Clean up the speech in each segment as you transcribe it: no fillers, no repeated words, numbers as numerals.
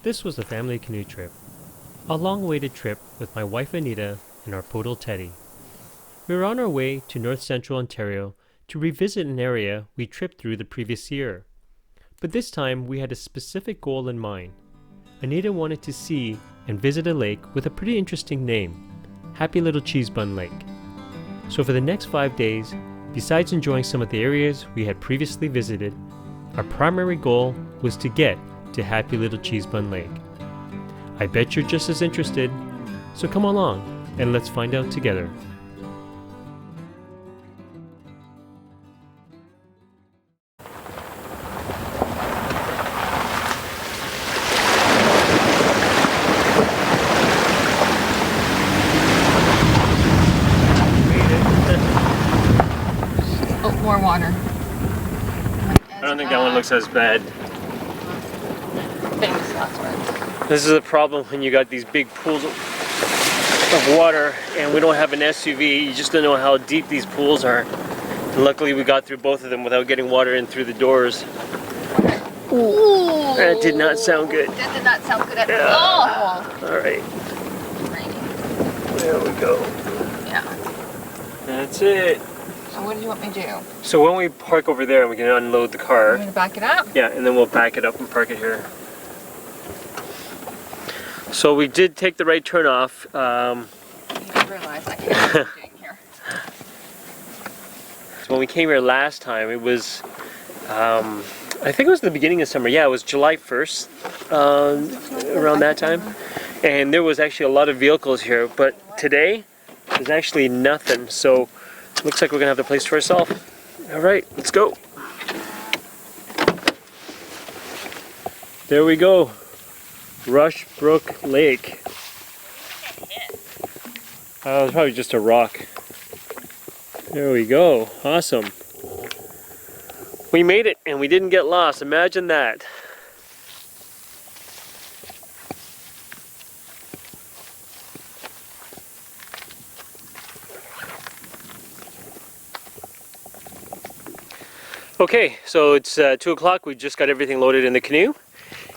This was a family canoe trip, a long-awaited trip with my wife Anita and our poodle Teddy. We were on our way to north central Ontario to revisit an area we tripped through the previous year. But this time we had a specific goal in mind. Anita wanted to see and visit a lake with a pretty interesting name, Happy Little Cheese Bun Lake. So for the next 5 days, besides enjoying some of the areas we had previously visited, our primary goal was to get to Happy Little Cheese Bun Lake. I bet you're just as interested, so come along and let's find out together. Oh, more water. I don't think that one looks as bad. Famous last words. This is a problem when you got these big pools of water and we don't have an SUV. You just don't know how deep these pools are. And luckily we got through both of them without getting water in through the doors. Ooh. That did not sound good. That did not sound good at all. Alright, Raining. there we go. Yeah. That's it. So what do you want me to do? So when we park over there, we can unload the I'm car. going to back it up? Yeah, and then we'll back it up and park it here. So we did take the right turn off. You didn't realize I can't what I'm doing here. So when we came here last time, it was, I think it was the beginning of summer. Yeah, it was July 1st, around that time. And there was actually a lot of vehicles here, but today there's actually nothing. So looks like we're gonna have the place to ourselves. All right, let's go. There we go. Brook Lake. It's probably just a rock. There we go. Awesome. We made it and we didn't get lost. Imagine that. Okay, so it's 2 o'clock. We just got everything loaded in the canoe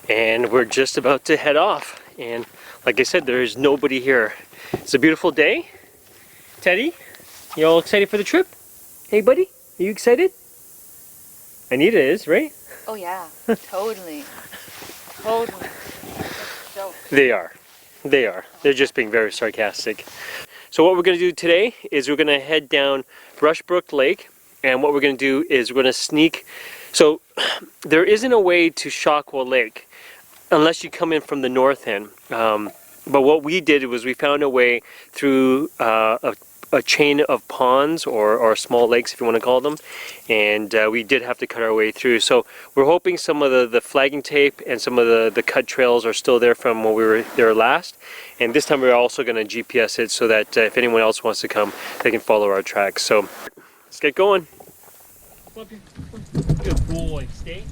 and we're just about to head off. And like I said, there is nobody here. It's a beautiful day. Teddy, you all excited for the trip? Hey buddy, are you excited? Anita is, right? Oh yeah, totally. Totally. So They are. They are. They're just being very sarcastic. So what we're going to do today is we're going to head down Brook Lake. And what we're going to do is we're going to sneak. So there isn't a way to Shockwell Lake unless you come in from the north end. But what we did was we found a way through a chain of ponds or small lakes, if you want to call them. And we did have to cut our way through. So we're hoping some of the flagging tape and some of the cut trails are still there from when we were there last. And this time we're also going to GPS it so that if anyone else wants to come, they can follow our tracks. So let's get going. Good boy. Stay.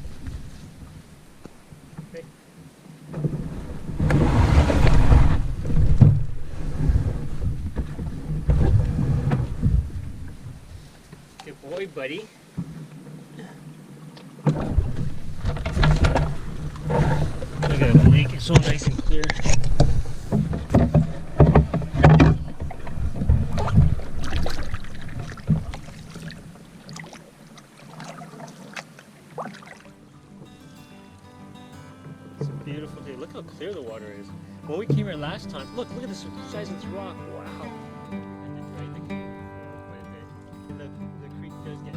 Okay. Good boy, buddy. Look at the lake. It's so nice and clear. Beautiful day. Look how clear the water is. When we came here last time, look at the size of this rock. Wow. And then right the canoe quite a bit. And the creek does get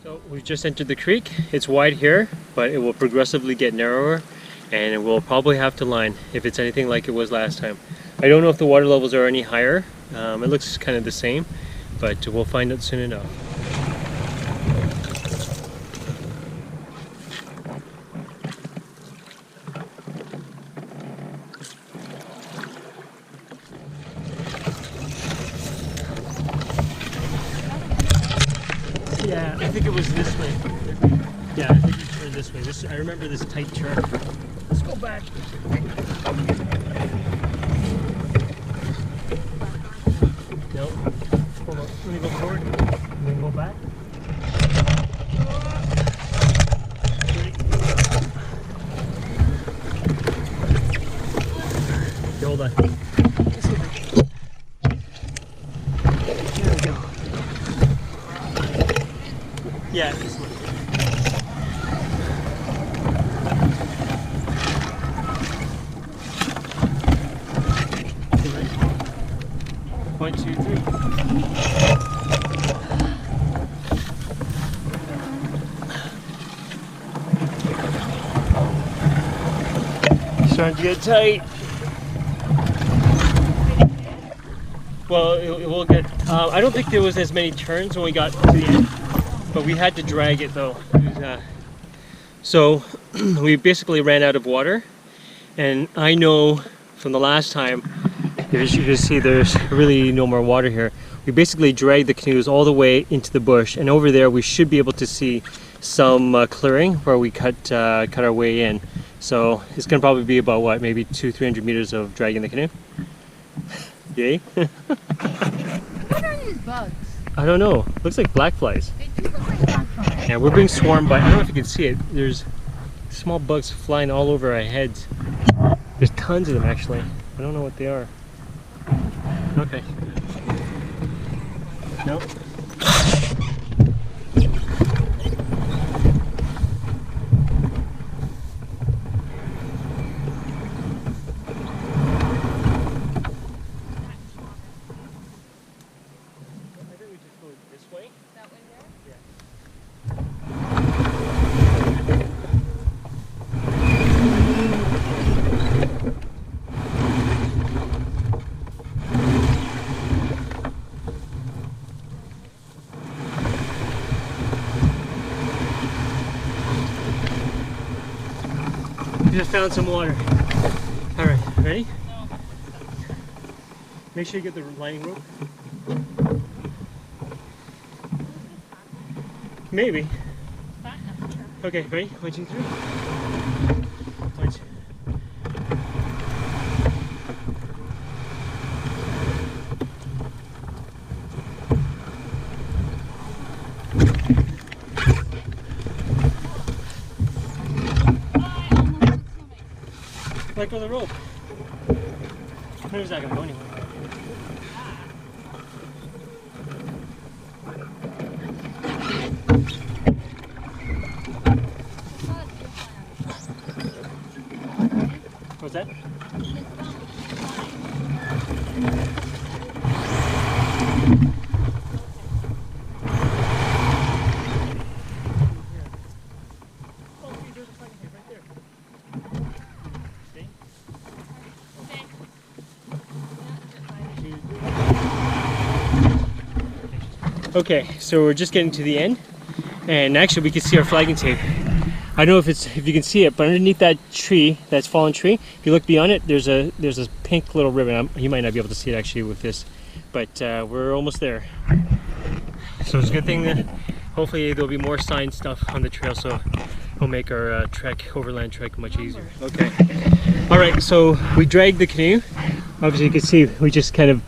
So we've just entered the creek. It's wide here, but it will progressively get narrower and it will probably have to line if it's anything like it was last time. I don't know if the water levels are any higher. It looks kind of the same, but we'll find out soon enough. Yeah, I think it was this way. Yeah, I think this way. I remember this tight turn. Let's go back. No. Hold on. Let me go forward. And then go back. Okay, hold on. There we go. Yeah, this one. One, two, three. Starting to get tight. Well, it will get. I don't think there was as many turns when we got to the end, but we had to drag it though. So we basically ran out of water, and I know from the last time, as you can see, there's really no more water here. We basically dragged the canoes all the way into the bush, and over there we should be able to see some clearing where we cut our way in. So it's gonna probably be about what, maybe 200-300 meters of dragging the canoe. Yay! What are these bugs? I don't know. Looks like black flies. They do look like black flies. Yeah, we're being swarmed by. I don't know if you can see it. There's small bugs flying all over our heads. There's tons of them actually. I don't know what they are. Okay. Nope. We just found some water. All right, ready? Make sure you get the lining rope. Maybe. Okay, ready? 1, 2, 3. 1, 2. Let go of the rope. Where's that gonna go anywhere? What's that? Okay, so we're just getting to the end, and actually we can see our flagging tape. I don't know if you can see it, but underneath that tree, that's fallen tree, if you look beyond it, there's a pink little ribbon. You might not be able to see it actually with this, but we're almost there. So it's a good thing that hopefully there'll be more sign stuff on the trail, so it'll make our overland trek much easier. Okay. All right, so we dragged the canoe. Obviously you can see we just kind of,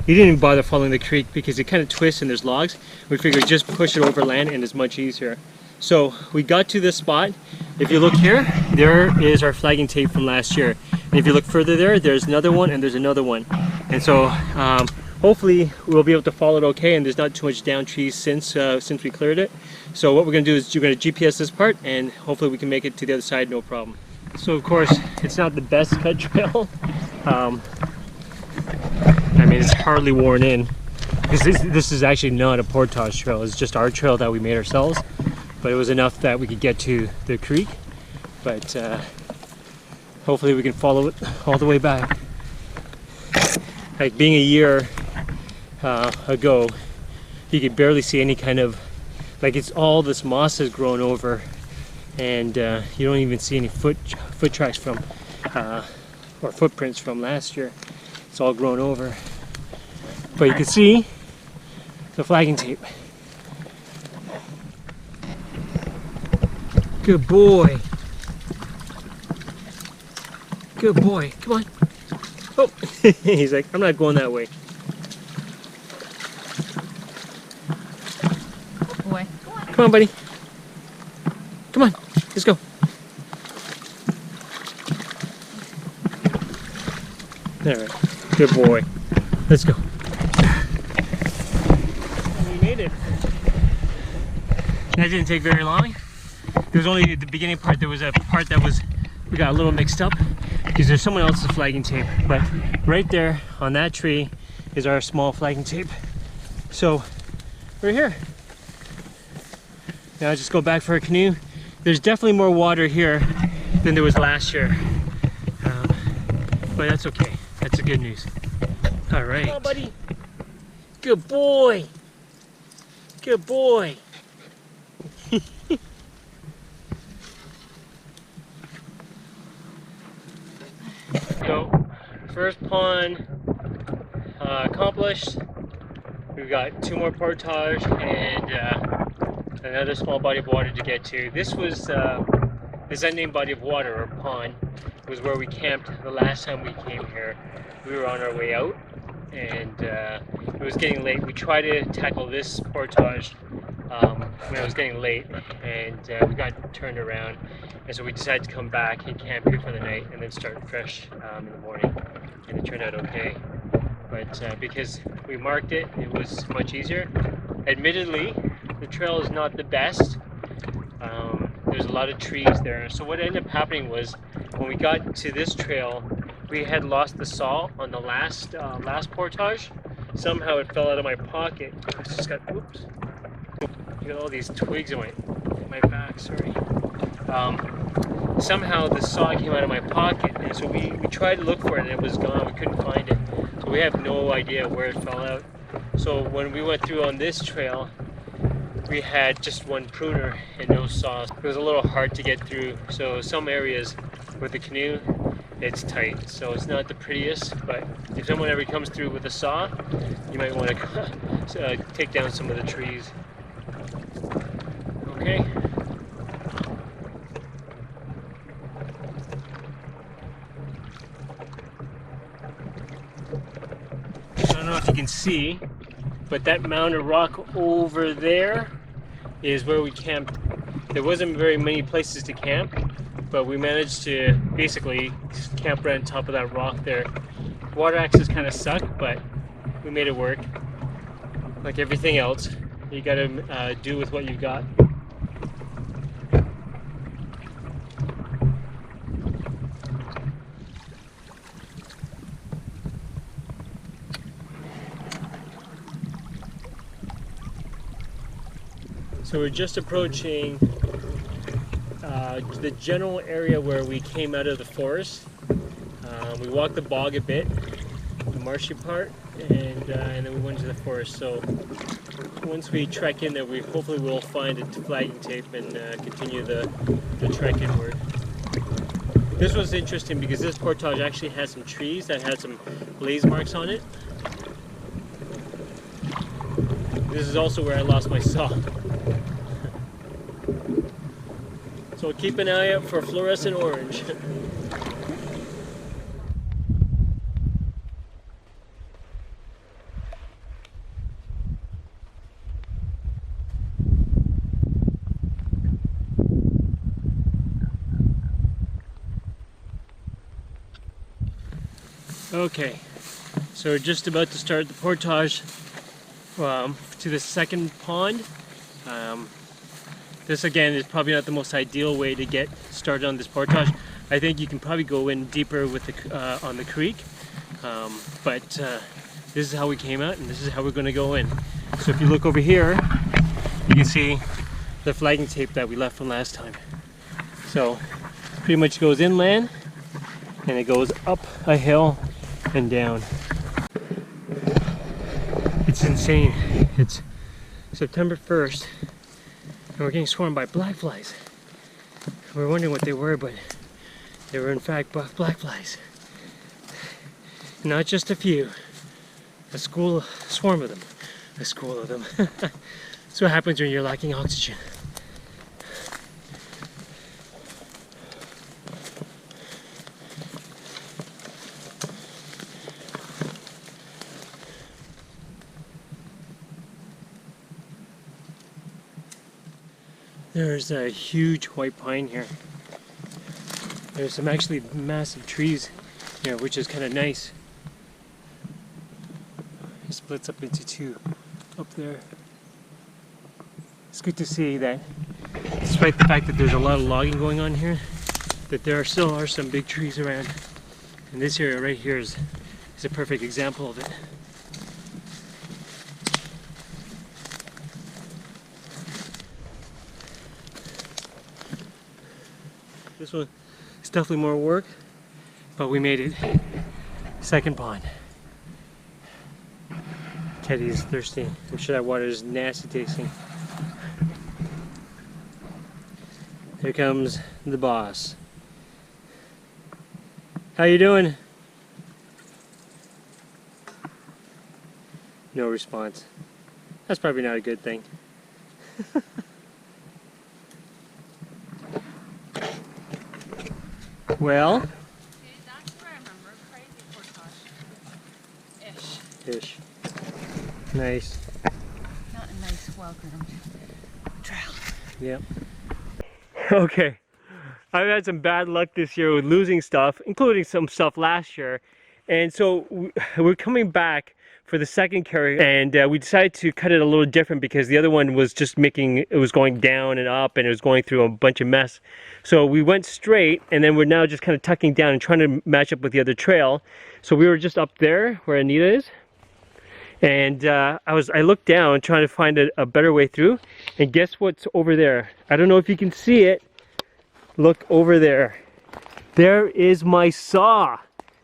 we didn't even bother following the creek because it kind of twists and there's logs. We figured just push it overland and it's much easier. So we got to this spot. If you look here, there is our flagging tape from last year. And if you look further there, there's another one and there's another one. And so hopefully we'll be able to follow it okay, and there's not too much down trees since we cleared it. So what we're going to do is you're going to GPS this part, and hopefully we can make it to the other side no problem. So of course it's not the best cut trail. I mean, it's hardly worn in because this is actually not a portage trail. It's just our trail that we made ourselves, but it was enough that we could get to the creek. But hopefully we can follow it all the way back. Like being a year ago, you could barely see any kind of, like, it's all this moss has grown over, and you don't even see any foot tracks from or footprints from last year. It's all grown over, but you can see the flagging tape. Good boy. Good boy. Come on. Oh, he's like, I'm not going that way. Boy. Come on, buddy. Come on. Let's go. All right. Good boy. Let's go. We made it. That didn't take very long. There was only the beginning part. There was a part that we got a little mixed up because there's someone else's flagging tape. But right there on that tree is our small flagging tape. So we're here. Now just go back for a canoe. There's definitely more water here than there was last year. But that's okay. That's the good news. All right. Come on, buddy. Good boy. Good boy. So, first pond accomplished. We've got 2 more portage and another small body of water to get to. This was this unnamed body of water or pond was where we camped the last time we came here. We were on our way out and it was getting late. We tried to tackle this portage when it was getting late and we got turned around, and so we decided to come back and camp here for the night and then start fresh in the morning, and it turned out okay. But because we marked it, it was much easier. Admittedly, the trail is not the best. There's a lot of trees there. So what ended up happening was when we got to this trail, we had lost the saw on the last portage. Somehow it fell out of my pocket. It's just got, oops. You got all these twigs in my back, sorry. Somehow the saw came out of my pocket, and so we tried to look for it and it was gone. We couldn't find it. So we have no idea where it fell out. So when we went through on this trail, we had just one pruner and no saw. It was a little hard to get through. So some areas with the canoe, it's tight. So it's not the prettiest, but if someone ever comes through with a saw, you might want to take down some of the trees. Okay. I don't know if you can see, but that mound of rock over there is where we camped. There wasn't very many places to camp, but we managed to basically camp right on top of that rock there. Water access kind of sucked, but we made it work. Like everything else, you gotta do with what you got. So we're just approaching the general area where we came out of the forest. We walked the bog a bit, the marshy part, and then we went to the forest. So once we trek in there, we hopefully will find a flagging tape and continue the trek inward. This was interesting because this portage actually had some trees that had some blaze marks on it. This is also where I lost my saw. So keep an eye out for fluorescent orange. Okay, so we're just about to start the portage to the second pond. This again is probably not the most ideal way to get started on this portage. I think you can probably go in deeper with the on the creek, but this is how we came out and this is how we're going to go in. So if you look over here, you can see the flagging tape that we left from last time. So pretty much goes inland and it goes up a hill and down. It's insane. It's September 1st. And we're getting swarmed by black flies. We were wondering what they were, but they were in fact black flies. Not just a few. A swarm of them. A school of them. That's what happens when you're lacking oxygen. There's a huge white pine here. There's some actually massive trees here, which is kind of nice. It splits up into two up there. It's good to see that, despite the fact that there's a lot of logging going on here, that there still are some big trees around. And this area right here is a perfect example of it. This one is definitely more work, but we made it. Second pond. Teddy's thirsty. I'm sure that water is nasty tasting. Here comes the boss. How you doing? No response. That's probably not a good thing. Well? Okay, that's where I remember. Crazy portage. Ish. Ish. Nice. Not a nice, well-groomed trail. Yep. Okay. I've had some bad luck this year with losing stuff, including some stuff last year. And so we're coming back for the second carry, and we decided to cut it a little different because the other one was just it was going down and up, and it was going through a bunch of mess. So we went straight, and then we're now just kind of tucking down and trying to match up with the other trail. So we were just up there where Anita is, and I looked down trying to find a better way through, and guess what's over there? I don't know if you can see it. Look over there. There is my saw.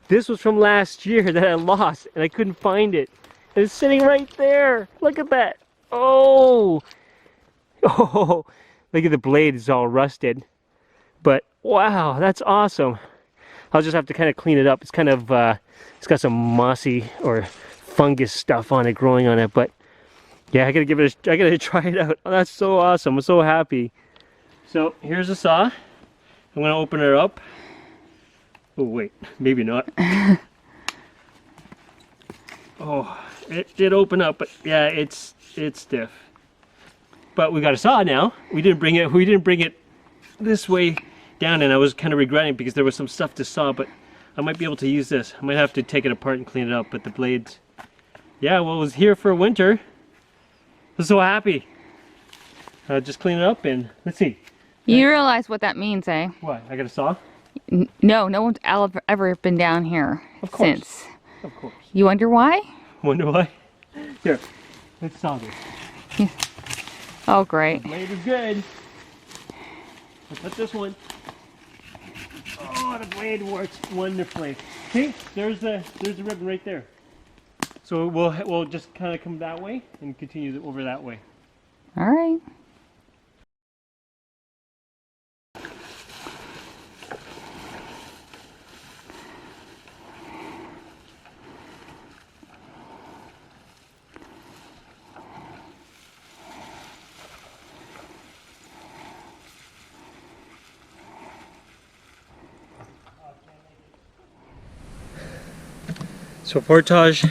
This was from last year that I lost, and I couldn't find it. And it's sitting right there. Look at that. Oh, oh! Look at the blade; it's all rusted. But wow, that's awesome. I'll just have to kind of clean it up. It's kind of it's got some mossy or fungus stuff on it, growing on it. But yeah, I gotta try it out. Oh, that's so awesome! I'm so happy. So here's the saw. I'm gonna open her up. Oh wait, maybe not. Oh, it did open up, but yeah, it's stiff. But we got a saw now. We didn't bring it this way down, and I was kind of regretting because there was some stuff to saw, but I might be able to use this. I might have to take it apart and clean it up, but the blades, yeah, well, it was here for winter. I'm so happy. Just clean it up, and let's see. You realize what that means, eh? What, I got a saw? No one's ever been down here Of course. since. Of course. You wonder why? Wonder why? Here, let's saw this. Yeah. Oh, great. Blade is good. Let's put this one. Oh, the blade works wonderfully. See, there's the ribbon right there. So we'll just kind of come that way and continue over that way. All right. So portage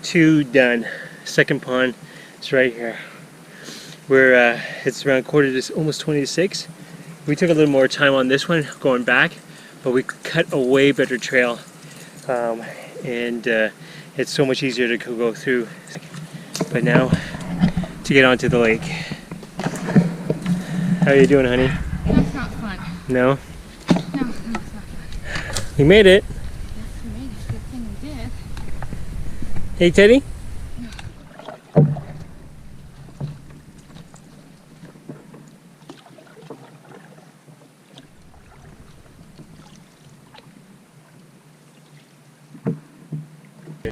2 done. Second pond is right here. It's around almost 20 to 6. We took a little more time on this one going back, but we cut a way better trail, and it's so much easier to go through. But now to get onto the lake. How are you doing, honey? That's not fun. No? No, that's not fun. We made it. Yes, we made it. Good thing we did. Hey, Teddy?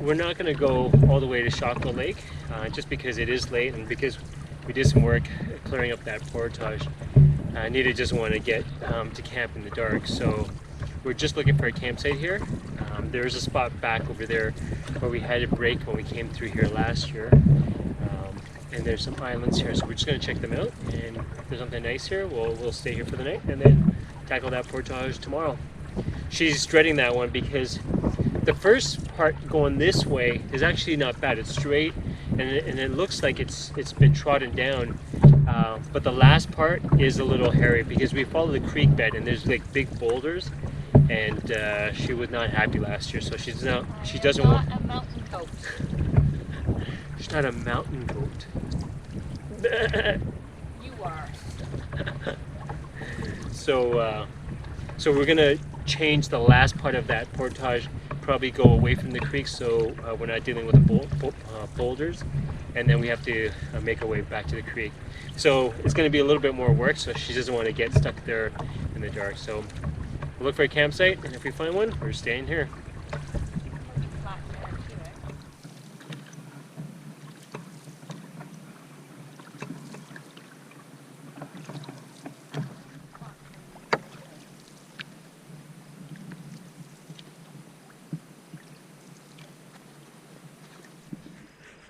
We're not going to go all the way to Shockley Lake, just because it is late and because we did some work clearing up that portage. Anita just wanted to get to camp in the dark, so we're just looking for a campsite here. There's a spot back over there where we had a break when we came through here last year, and there's some islands here, so we're just going to check them out, and if there's something nice here, we'll stay here for the night and then tackle that portage tomorrow. She's dreading that one because the first part going this way is actually not bad. It's straight, and it looks like it's been trodden down, But the last part is a little hairy because we follow the creek bed and there's like big boulders, and she was not happy last year, so she doesn't want. Not a mountain goat. She's not a mountain goat. You are. So we're gonna change the last part of that portage, probably go away from the creek, so we're not dealing with the boulders, and then we have to make our way back to the creek. So it's going to be a little bit more work, so she doesn't want to get stuck there in the dark. So we'll look for a campsite, and if we find one, we're staying here.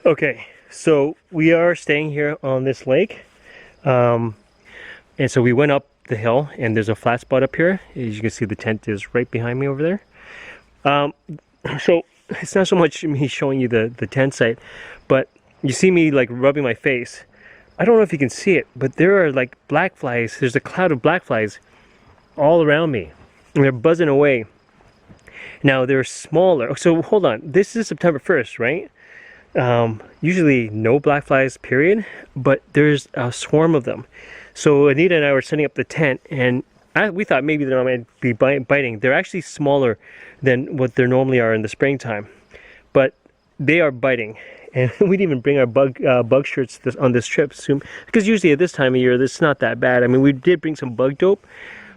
Okay, so we are staying here on this lake, and so we went up the hill, and there's a flat spot up here. As you can see, the tent is right behind me over there. So it's not so much me showing you the tent site, but you see me like rubbing my face. I don't know if you can see it, but there are like black flies. There's a cloud of black flies all around me, and they're buzzing away. Now they're smaller. So hold on, this is September 1st, right? Usually no black flies, period, but there's a swarm of them. So Anita and I were setting up the tent, and we thought maybe they might be biting. They're actually smaller than what they normally are in the springtime, but they are biting. And we didn't even bring our bug shirts on this trip, because usually at this time of year, it's not that bad. I mean, we did bring some bug dope,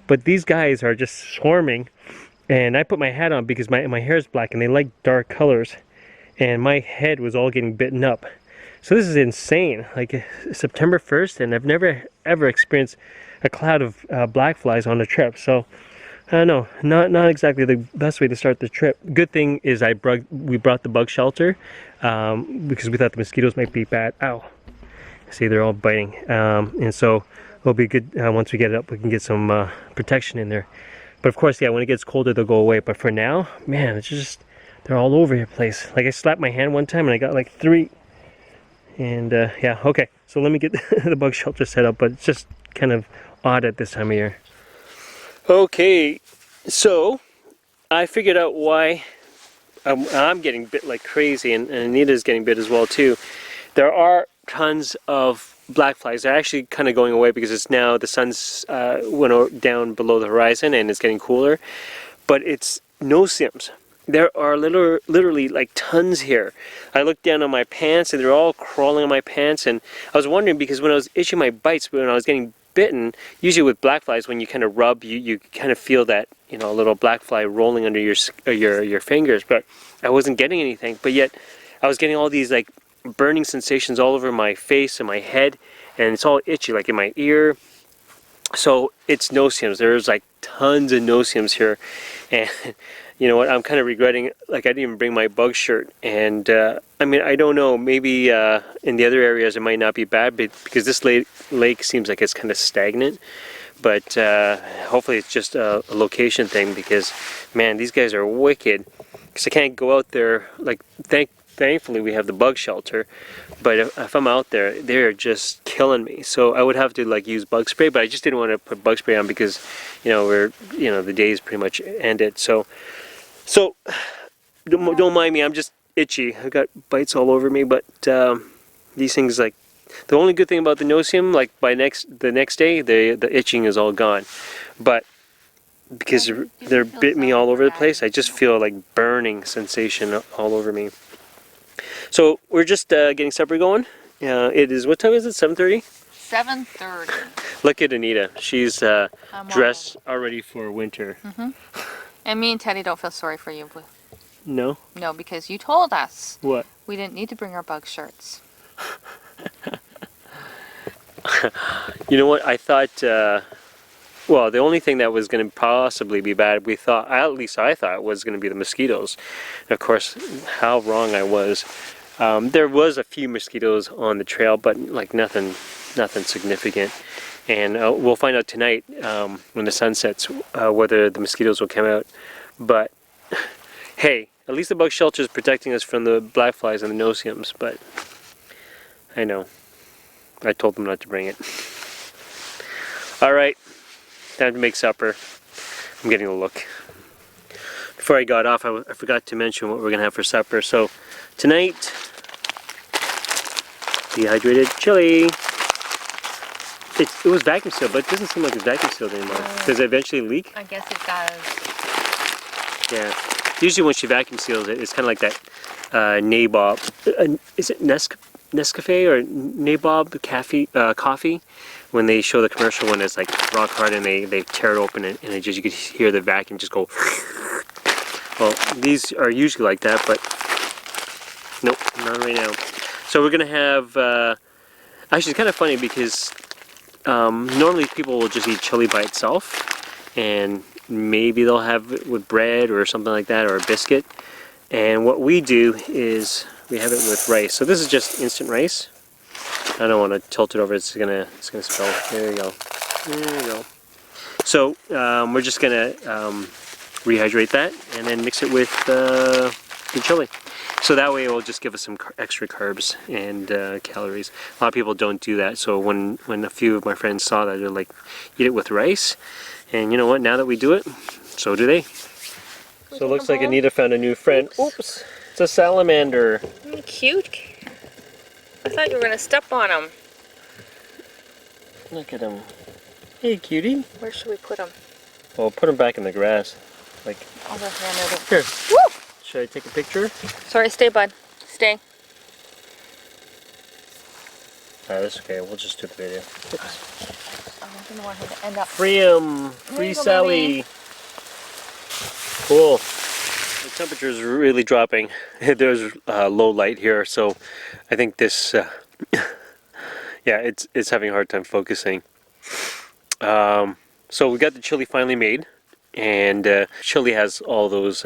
but these guys are just swarming. And I put my hat on because my hair is black, and they like dark colors. And my head was all getting bitten up. So this is insane. Like September 1st, and I've never ever experienced a cloud of black flies on a trip. So I don't know, not exactly the best way to start the trip. Good thing is we brought the bug shelter because we thought the mosquitoes might be bad. Ow! See, they're all biting, and so it'll be good once we get it up. We can get some protection in there. But of course, yeah, when it gets colder, they'll go away. But for now, man, it's just. They're all over your place. Like I slapped my hand one time and I got like 3. And yeah, okay. So let me get the bug shelter set up, but it's just kind of odd at this time of year. Okay, so I figured out why I'm getting bit like crazy, and Anita's getting bit as well too. There are tons of black flies. They're actually kind of going away because it's now the sun's went down below the horizon and it's getting cooler. But it's no-sims. There are literally like tons here. I looked down on my pants and they're all crawling on my pants, and I was wondering because when I was itching my bites, when I was getting bitten, usually with black flies, when you kind of rub, you kind of feel that, you know, a little black fly rolling under your fingers, but I wasn't getting anything. But yet I was getting all these like burning sensations all over my face and my head, and it's all itchy, like in my ear. So it's no-sims. There's like tons of no-sims here, and you know what, I'm kind of regretting, like I didn't even bring my bug shirt. And I mean, I don't know, maybe in the other areas it might not be bad, but because this lake seems like it's kind of stagnant. But hopefully it's just a location thing, because man, these guys are wicked. Because I can't go out there, like thankfully we have the bug shelter, but if I'm out there, they're just killing me. So I would have to like use bug spray, but I just didn't want to put bug spray on because, you know, the day's pretty much ended. So don't mind me, I'm just itchy. I got bites all over me, but these things, like, the only good thing about the no-sim, like by the next day, the itching is all gone. But because they're bit me all over the place, I just feel like burning sensation all over me. So we're just getting supper going. It is, what time is it? 7:30? 7:30. Look at Anita. She's dressed already for winter. Mm-hmm. And me and Teddy don't feel sorry for you. No? No, because you told us. What? We didn't need to bring our bug shirts. You know what? I thought, well, the only thing that was going to possibly be bad, at least I thought, was going to be the mosquitoes. And of course, how wrong I was. There was a few mosquitoes on the trail, but like nothing significant. And we'll find out tonight when the sun sets whether the mosquitoes will come out. But hey, at least the bug shelter is protecting us from the black flies and the no-sims. But I know. I told them not to bring it. All right, time to make supper. I'm getting a look. Before I got off, I forgot to mention what we're gonna have for supper. So tonight, dehydrated chili. It was vacuum sealed, but it doesn't seem like it's vacuum sealed anymore. Does it eventually leak? I guess it does. Yeah. Usually when she vacuum seals it, it's kind of like that nabob. Is it Nescafe or nabob coffee? When they show the commercial when it's like rock hard and they tear it open and it just, you could hear the vacuum just go. Well, these are usually like that, but nope, not right now. So we're gonna have. Actually, it's kind of funny because normally people will just eat chili by itself, and maybe they'll have it with bread or something like that, or a biscuit. And what we do is we have it with rice. So this is just instant rice. I don't want to tilt it over. It's gonna spill. There you go. There you go. So we're just gonna rehydrate that and then mix it with the chili. So that way it will just give us some extra carbs and calories. A lot of people don't do that. So when a few of my friends saw that, they're like, eat it with rice. And you know what? Now that we do it, so do they. So it looks like Anita found a new friend. Oops, it's a salamander. Cute. I thought you were gonna step on him. Look at him. Hey, cutie. Where should we put him? Well, put him back in the grass. Like. I'll just hand it over. Here. Woo! Should I take a picture? Sorry, stay, bud. Stay. Alright, that's okay. We'll just do the video. Oops. I didn't want him to end up. Free him! Free Sally! Cool. The temperature is really dropping. There's low light here, so I think this, yeah, it's having a hard time focusing. So we got the chili finally made, and chili has all those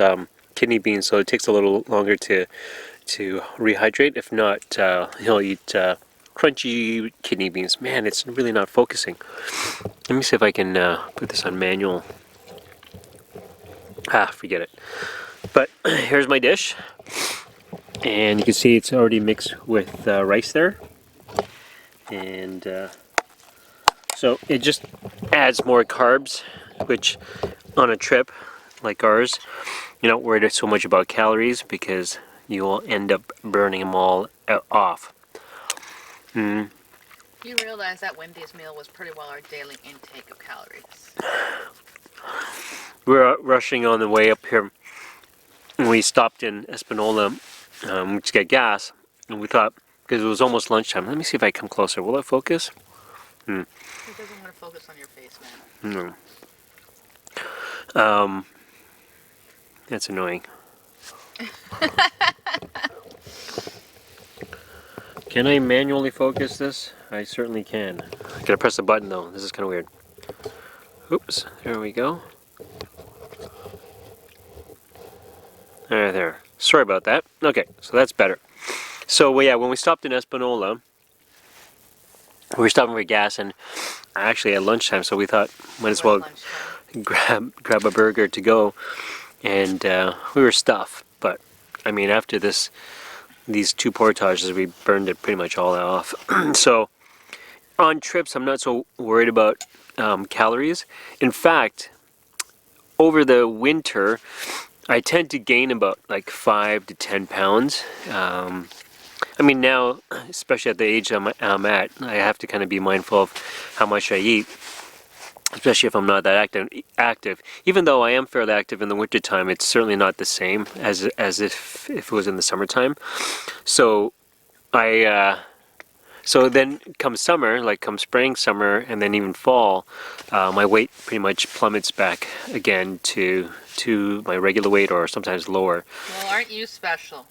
kidney beans, so it takes a little longer to rehydrate. If not, he'll eat crunchy kidney beans. Man, it's really not focusing. Let me see if I can put this on manual. Forget it. But here's my dish, and you can see it's already mixed with rice there, and so it just adds more carbs, which on a trip like ours, you're not worried so much about calories because you will end up burning them all off. You realize that Wendy's meal was pretty well our daily intake of calories. We're rushing on the way up here. We stopped in Espanola to get gas, and we thought, because it was almost lunchtime, let me see if I come closer. Will it focus? It doesn't want to focus on your face, man. No. That's annoying. Can I manually focus this? I certainly can. I gotta press the button though. This is kind of weird. Oops, there we go. There. Sorry about that. Okay, so that's better. So yeah, when we stopped in Espanola, we were stopping for gas, and actually at lunchtime, so we thought might as well grab a burger to go, and we were stuffed. But I mean, after these two portages, we burned it pretty much all off. So on trips, I'm not so worried about calories. In fact, over the winter, I tend to gain about like 5 to 10 pounds. I mean, now, especially at the age I'm at, I have to kind of be mindful of how much I eat, especially if I'm not that active. Even though I am fairly active in the wintertime, it's certainly not the same as if it was in the summertime. So so then come summer, like come spring, summer, and then even fall, my weight pretty much plummets back again to my regular weight, or sometimes lower. Well, aren't you special?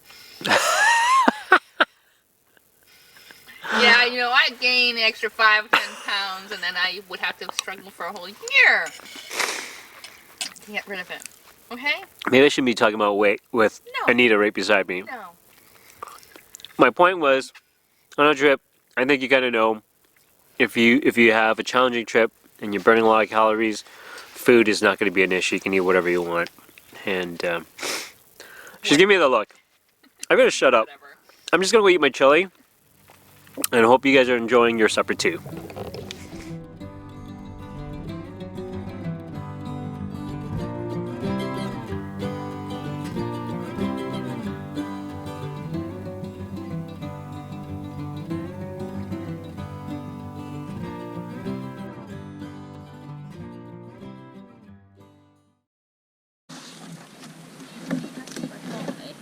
Yeah, you know, I gain an extra 5 or 10 pounds, and then I would have to struggle for a whole year to get rid of it. Okay? Maybe I shouldn't be talking about weight with Anita right beside me. No. My point was, on a trip, I think you gotta know if you have a challenging trip and you're burning a lot of calories, food is not going to be an issue. You can eat whatever you want. And she's giving me the look. I'm gonna shut up. Whatever. I'm just gonna go eat my chili. And I hope you guys are enjoying your supper too.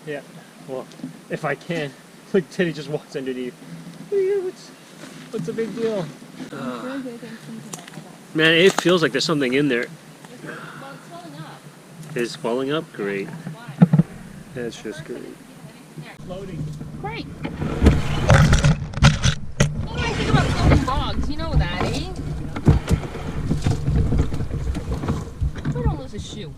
Yeah, well, if I can. Look, Teddy just walks underneath. What's the big deal? Man, it feels like there's something in there. Well, it's swelling up. It's swelling up? Great. That's why. That's just great. Floating. Great. What do I think about floating logs? You know that, eh? Who don't lose a shoe?